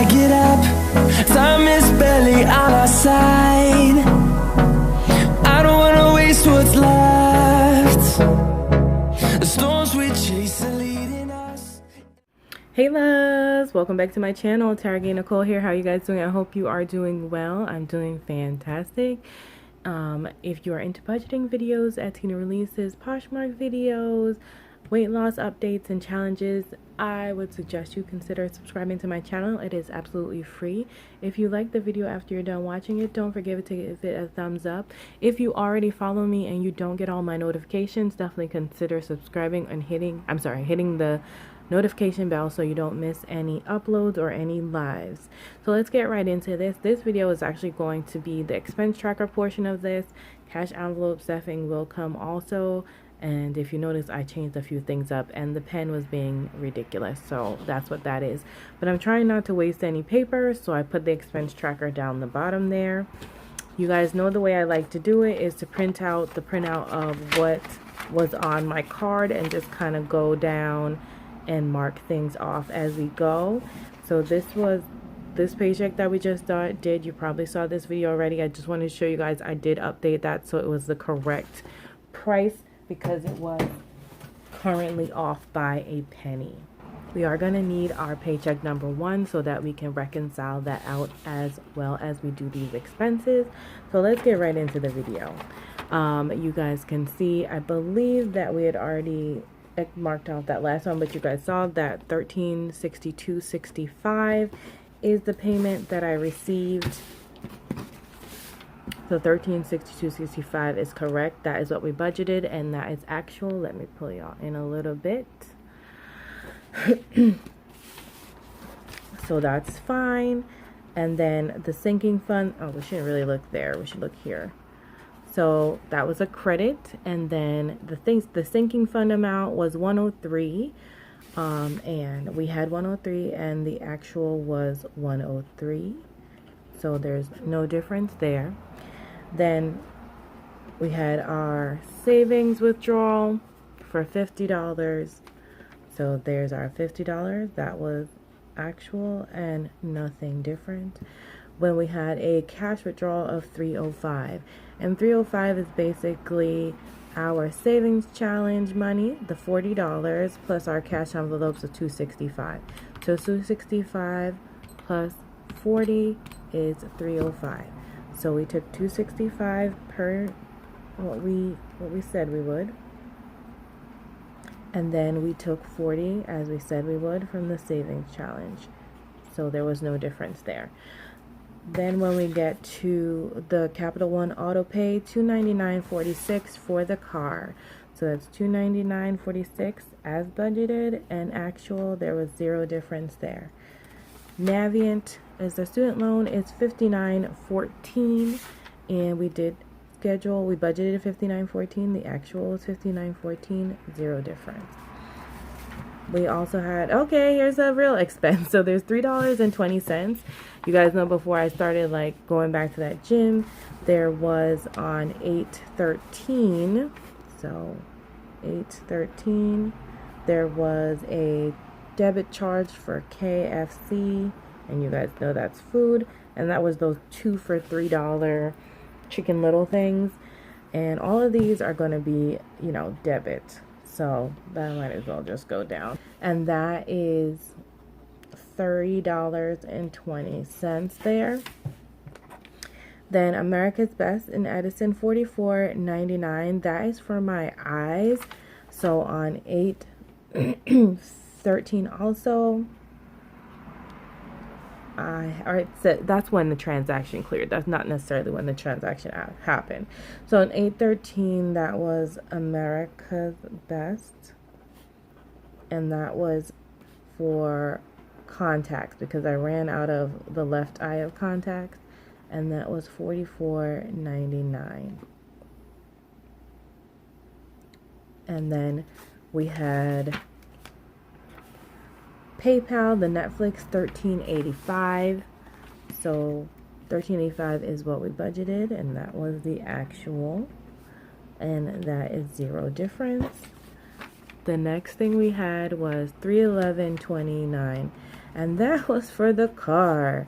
I get up, time is barely on our side. I don't wanna waste what's left. The storms we chase are leading us. Hey loves, welcome back to my channel. Targaye Nicole here. How are you guys doing? I hope you are doing well. I'm doing fantastic. If you are into budgeting videos, Etsy releases, Poshmark videos, weight loss updates and challenges, I would suggest you consider subscribing to my channel. It is absolutely free. If you like the video after you're done watching it, don't forget to give it a thumbs up. If you already follow me and you don't get all my notifications, definitely consider subscribing and hitting the notification bell so you don't miss any uploads or any lives. So let's get right into this. This video is actually going to be the expense tracker portion of this. Cash envelope stuffing will come also. And if you notice, I changed a few things up and the pen was being ridiculous. So that's what that is. But I'm trying not to waste any paper, so I put the expense tracker down the bottom there. You guys know the way I like to do it is to print out the printout of what was on my card and just kind of go down and mark things off as we go. So this paycheck that we just did. You probably saw this video already. I just wanted to show you guys I did update that so it was the correct price, because it was currently off by a penny. We are going to need our paycheck number 1 so that we can reconcile that out as well as we do these expenses. So let's get right into the video. You guys can see, I believe that we had already marked out that last one, but you guys saw that $1362.65 is the payment that I received. So $1362.65 is correct. That is what we budgeted, and that is actual. Let me pull y'all in a little bit. So that's fine. And then the sinking fund, oh, we shouldn't really look there. We should look here. So that was a credit, and then the sinking fund amount was 103, and we had 103, and the actual was 103. So there's no difference there. Then we had our savings withdrawal for $50. So there's our $50. That was actual and nothing different. When we had a cash withdrawal of $305. And $305 is basically our savings challenge money, the $40, plus our cash envelopes of $265. So $265 plus 40 is $305. So we took $265 per what we said we would. And then we took 40 as we said we would from the savings challenge. So there was no difference there. Then when we get to the Capital One auto pay, $299.46 for the car. So that's $299.46 as budgeted, and actual, there was zero difference there. Navient is the student loan, it's $59.14, and we did schedule, we budgeted $59.14, the actual was $59.14, zero difference. We also had, okay, here's a real expense. So there's $3.20. You guys know before I started like going back to that gym, there was on 8/13, so 8/13, there was a debit charge for KFC, and you guys know that's food, and that was those 2 for $3 Chicken Little things, and all of these are going to be, you know, debit, so that might as well just go down, and that is $30.20 there. Then America's Best in Edison, $44.99. That is for my eyes. So on 8/13 also, so that's when the transaction cleared. That's not necessarily when the transaction happened. So on 8/13, that was America's Best, and that was for contacts because I ran out of the left eye of contacts, and that was $44.99. And then we had PayPal, the Netflix, $13.85. So $13.85 is what we budgeted, and that was the actual, and that is zero difference. The next thing we had was $311.29, and that was for the car.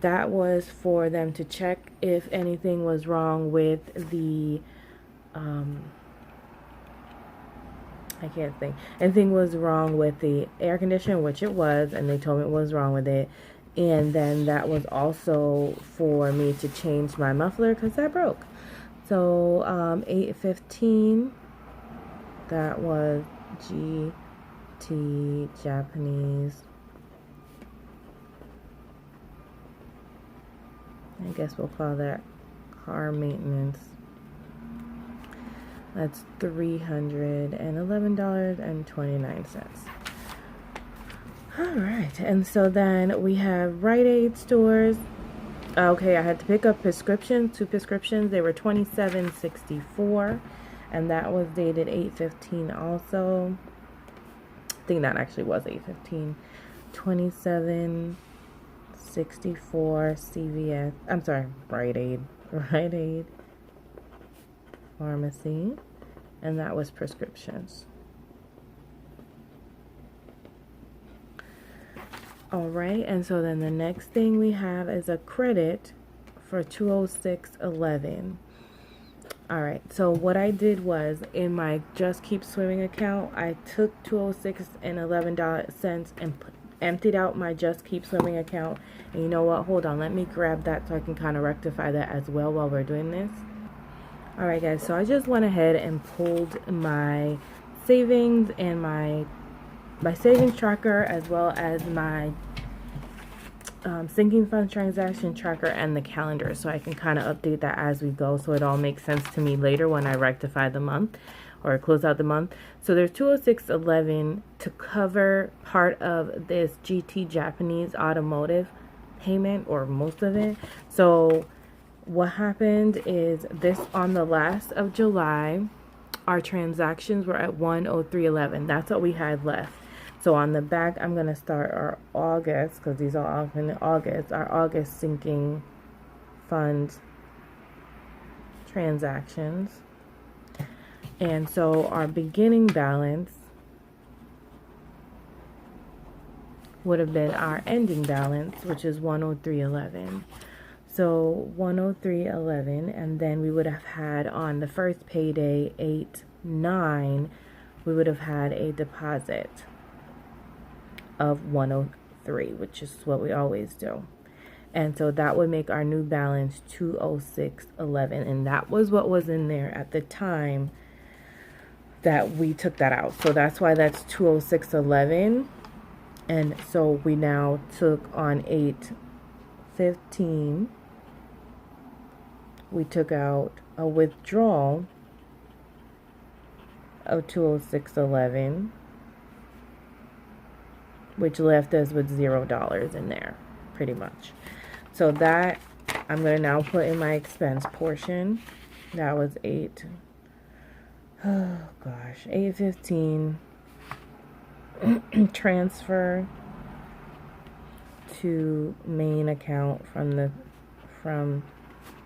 That was for them to check if anything was wrong with the I can't think. Anything was wrong with the air conditioner, which it was, and they told me it was wrong with it. And then that was also for me to change my muffler because that broke. So $8.15. That was GT Japanese. I guess we'll call that car maintenance. That's $311.29. All right, and so then we have Rite Aid stores. Okay, I had to pick up prescriptions, 2 prescriptions. They were $27.64, and that was dated 8/15 also. I think that actually was 8/15. $27.64 CVS. I'm sorry, Rite Aid. Rite Aid Pharmacy, and that was prescriptions. All right, and so then the next thing we have is a credit for $206.11. All right, so what I did was in my Just Keep Swimming account, I took $206.11 and emptied out my Just Keep Swimming account. And you know what? Hold on, let me grab that so I can kind of rectify that as well while we're doing this. All right, guys, so I just went ahead and pulled my savings and my savings tracker, as well as my sinking funds transaction tracker and the calendar, so I can kind of update that as we go, so it all makes sense to me later when I rectify the month or close out the month. So there's $206.11 to cover part of this GT Japanese automotive payment, or most of it. So what happened is this, on the last of July, our transactions were at 103.11. That's what we had left. So on the back, I'm going to start our August, because these are all in August, our August sinking fund transactions. And so our beginning balance would have been our ending balance, which is 103.11. So 103.11, and then we would have had on the first payday 8/9, we would have had a deposit of 103, which is what we always do. And so that would make our new balance 206.11, and that was what was in there at the time that we took that out. So that's why that's 206.11. And so we now took on 8/15, we took out a withdrawal of 206.11, which left us with $0 in there, pretty much. So that I'm going to now put in my expense portion. That was 8/15 transfer to main account from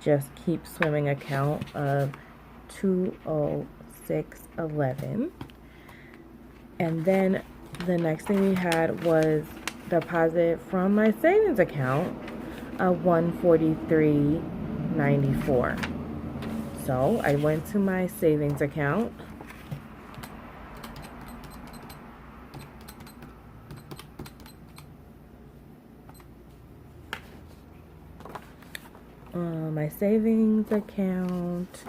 Just Keep Swimming account of 206.11. And then the next thing we had was deposit from my savings account of 143.94. So I went to my savings account. My savings account.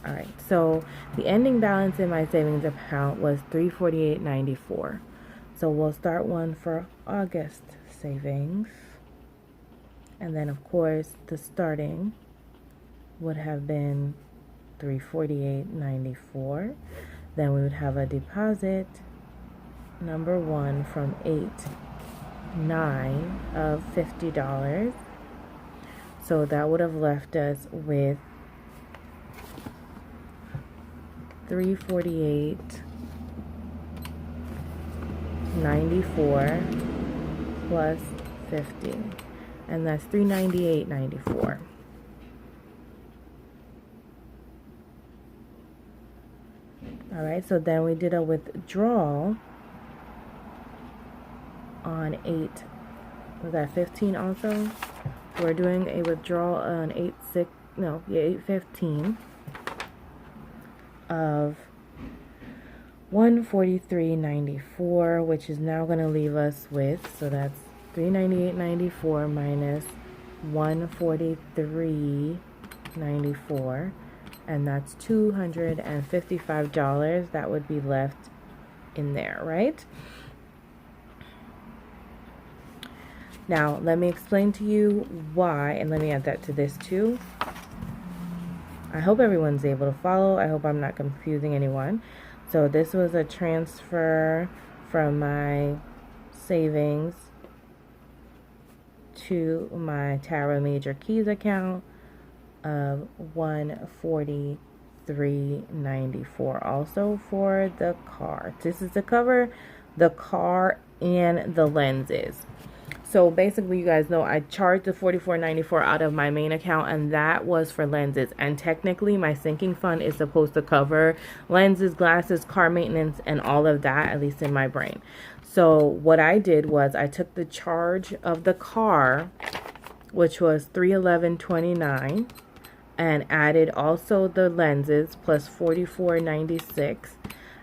All right, so the ending balance in my savings account was $348.94. So we'll start one for August savings, and then of course the starting would have been $348.94. Then we would have a deposit number 1 from 8/9 of $50. So that would have left us with $348.94 plus 50, and that's $398.94. All right, so then we did a withdrawal on 8, was that 15 also? We're doing a withdrawal on 8/15 of $143.94, which is now going to leave us with, so that's $398.94 minus $143.94, and that's $255 that would be left in there, right? Now, let me explain to you why, and let me add that to this too. I hope everyone's able to follow. I hope I'm not confusing anyone. So this was a transfer from my savings to my Taragaye Major Keys account of $143.94. Also for the car. This is to cover the car and the lenses. So basically, you guys know I charged the $44.94 out of my main account, and that was for lenses. And technically, my sinking fund is supposed to cover lenses, glasses, car maintenance, and all of that, at least in my brain. So what I did was I took the charge of the car, which was $311.29, and added also the lenses plus $44.96,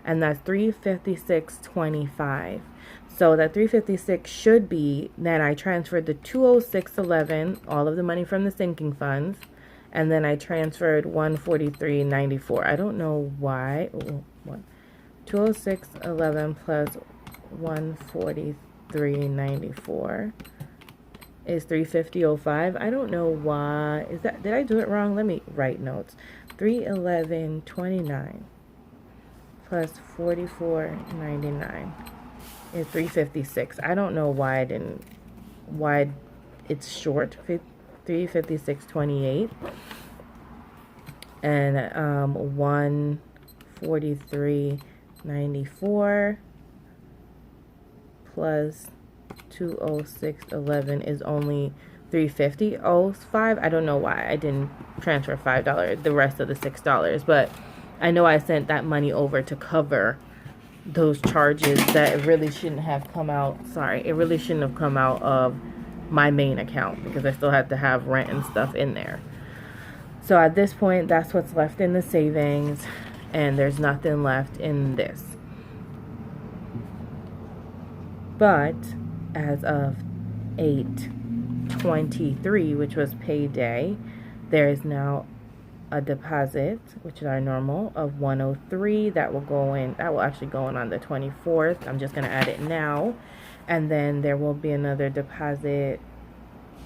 and that's $356.25. So that $356 should be, then I transferred the $206.11, all of the money from the sinking funds, and then I transferred $143.94. I don't know why. $206.11 plus $143.94 is $350.05. I don't know why. Is that, did I do it wrong? Let me write notes. $311.29 plus $44.99. is $356. I don't know why why it's short. $356.28 and $143.94 plus $206.11 is only $350.05. I don't know why I didn't transfer $5, the rest of the $6, but I know I sent that money over to cover those charges that really shouldn't have come out. Sorry, it really shouldn't have come out of my main account because I still had to have rent and stuff in there. So at this point, that's what's left in the savings, and there's nothing left in this. But as of 8/23, which was payday, there is now a deposit, which is our normal, of $103 that will go in. That will actually go in on the 24th. I'm just going to add it now, and then there will be another deposit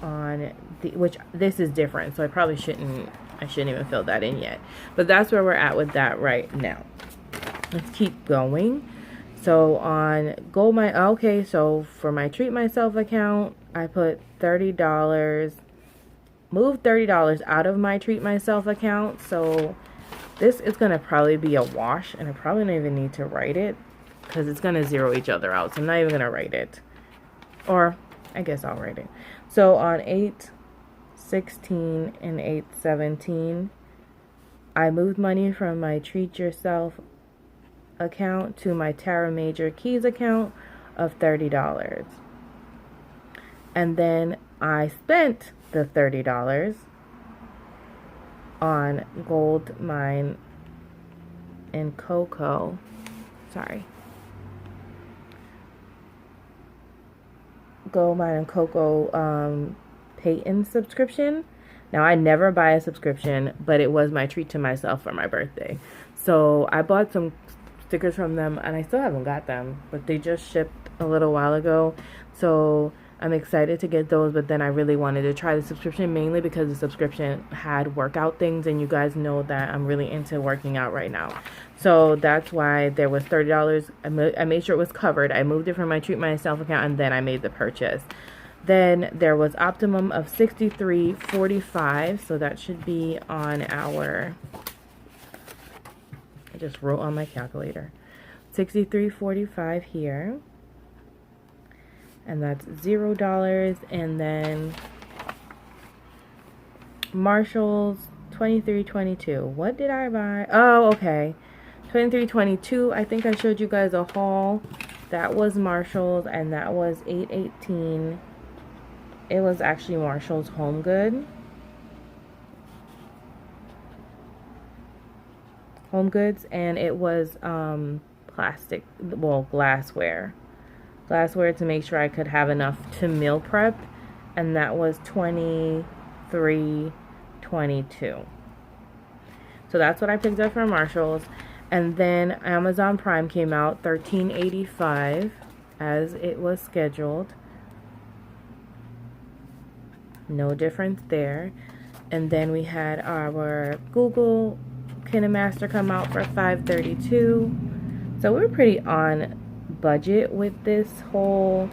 on the, which this is different, so I probably shouldn't even fill that in yet, but that's where we're at with that right now. Let's keep going. So on okay, so for my Treat Myself account, I put $30, moved $30 out of my Treat Myself account. So this is going to probably be a wash, and I probably don't even need to write it because it's going to zero each other out. So I'm not even going to write it, or I guess I'll write it. So on 8/16 and 8/17, I moved money from my Treat Yourself account to my Taragaye Major Keys account of $30. And then I spent the $30 on Gold Mine and Coco. Gold Mine and Coco Payton subscription. Now, I never buy a subscription, but it was my treat to myself for my birthday. So I bought some stickers from them, and I still haven't got them, but they just shipped a little while ago. So I'm excited to get those, but then I really wanted to try the subscription, mainly because the subscription had workout things, and you guys know that I'm really into working out right now. So that's why there was $30. I made sure it was covered. I moved it from my Treat Myself account, and then I made the purchase. Then there was Optimum of $63.45, so that should be on our, I just wrote on my calculator, $63.45 here, and that's $0. And then Marshall's $23.22. What did I buy? Oh, okay, $23.22. I think I showed you guys a haul That was Marshall's, and that was $8.18. It was actually Marshall's Home Goods, and it was plastic, well, glassware to make sure I could have enough to meal prep, and that was $23.22. So that's what I picked up from Marshall's. And then Amazon Prime came out, $13.85, as it was scheduled. No difference there. And then we had our Google KineMaster come out for $5.32. So we were pretty on budget with this whole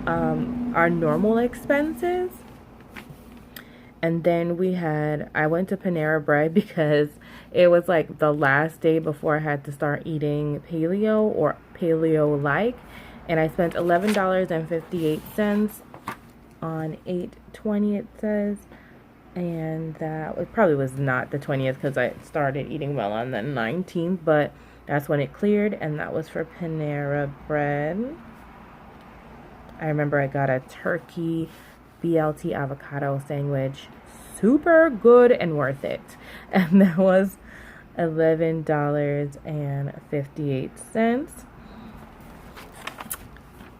our normal expenses. And then I went to Panera Bread because it was like the last day before I had to start eating paleo or paleo-like, and I spent $11.58 on 8/20, it says. And that it probably was not the 20th because I started eating well on the 19th, but that's when it cleared, and that was for Panera Bread. I remember I got a turkey BLT avocado sandwich, super good and worth it, and that was $11.58.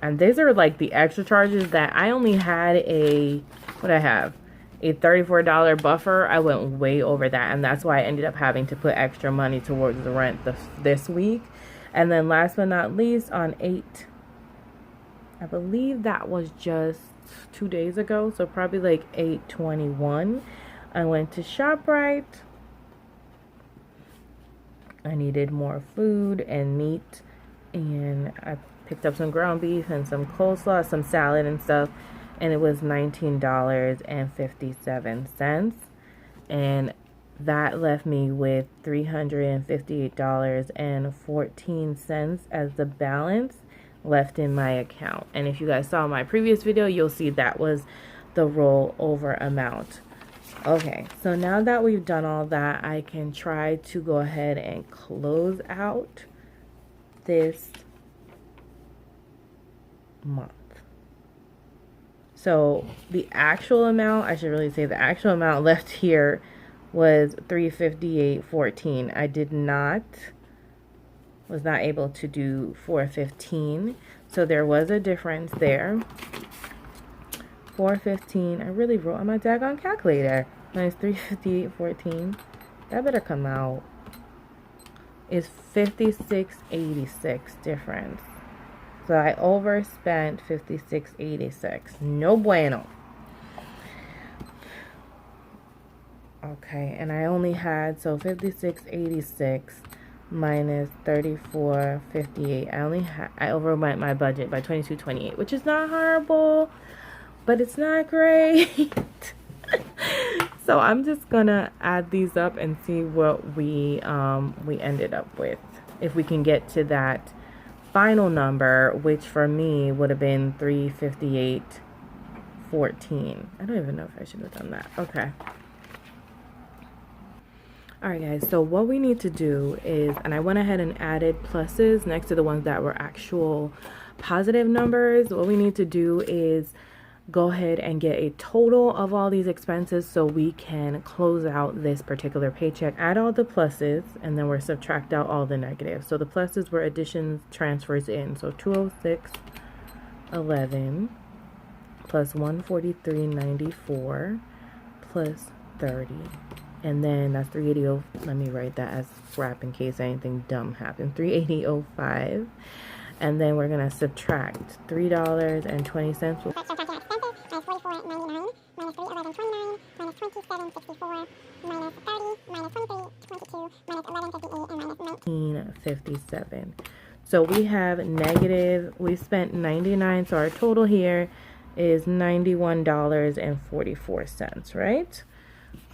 And these are like the extra charges that I only had a $34 buffer. I went way over that, and that's why I ended up having to put extra money towards the rent this week. And then last but not least, on 8, I believe that was just 2 days ago, so probably like 8/21, I went to ShopRite. I needed more food and meat, and I picked up some ground beef and some coleslaw, some salad and stuff, and it was $19.57, and that left me with $358.14 as the balance left in my account. And if you guys saw my previous video, you'll see that was the rollover amount. Okay, so now that we've done all that, I can try to go ahead and close out this month. So the actual amount, I should really say the actual amount left here was $358.14. I was not able to do $415, so there was a difference there. $415, I really wrote on my daggone calculator, minus $358.14, that better come out, is $56.86 difference. So I overspent $56.86. No bueno. Okay, and I only had, so $56.86 minus $34.58. I overwent my budget by $22.28, which is not horrible, but it's not great. So I'm just gonna add these up and see what we ended up with, if we can get to that final number, which for me would have been $358.14. I don't even know if I should have done that. Okay. Alright guys, so what we need to do is, and I went ahead and added pluses next to the ones that were actual positive numbers. What we need to do is go ahead and get a total of all these expenses so we can close out this particular paycheck. Add all the pluses, and then we'll subtract out all the negatives. So the pluses were additions, transfers in. So $206.11 plus $143.94 plus 30. And then that's $380. Let me write that as scrap in case anything dumb happened. $380.05. And then we're going to subtract $3.20. $57. So we have negative, we spent $99, so our total here is $91.44, right?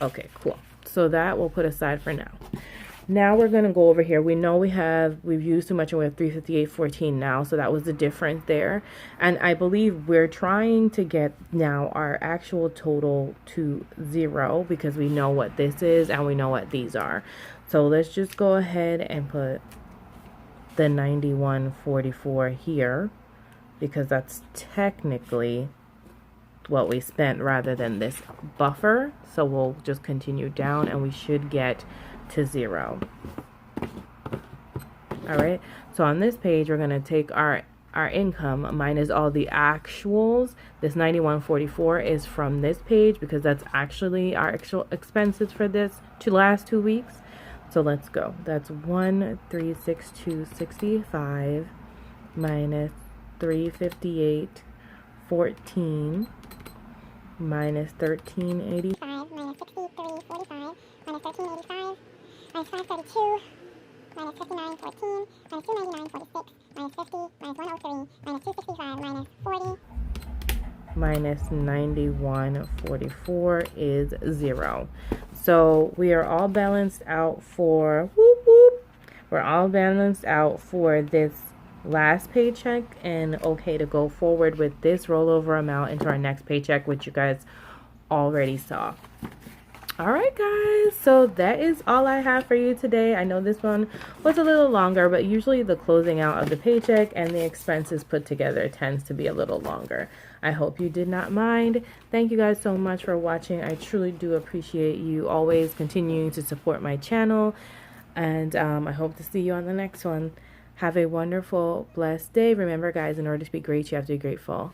Okay, cool. So that we'll put aside for now. Now we're going to go over here. We know we've used too much and we have $358.14 now. So that was the difference there. And I believe we're trying to get now our actual total to 0 because we know what this is and we know what these are. So let's just go ahead and put the 91.44 here, because that's technically what we spent rather than this buffer. So we'll just continue down and we should get to 0. All right, so on this page we're going to take our income minus all the actuals. This 91.44 is from this page because that's actually our actual expenses for this last 2 weeks. So let's go. That's 1,362.65 minus 358.14 minus 1385 minus 63.45 minus 1385 minus 532 minus 59.14 minus 299.46 minus 50 minus 103 minus 265 minus 40 minus 91.44 is 0. So we are all balanced out for we're all balanced out for this last paycheck and okay to go forward with this rollover amount into our next paycheck, which you guys already saw. All right, guys, so that is all I have for you today. I know this one was a little longer, but usually the closing out of the paycheck and the expenses put together tends to be a little longer. I hope you did not mind. Thank you guys so much for watching. I truly do appreciate you always continuing to support my channel, and I hope to see you on the next one. Have a wonderful, blessed day. Remember, guys, in order to be great, you have to be grateful.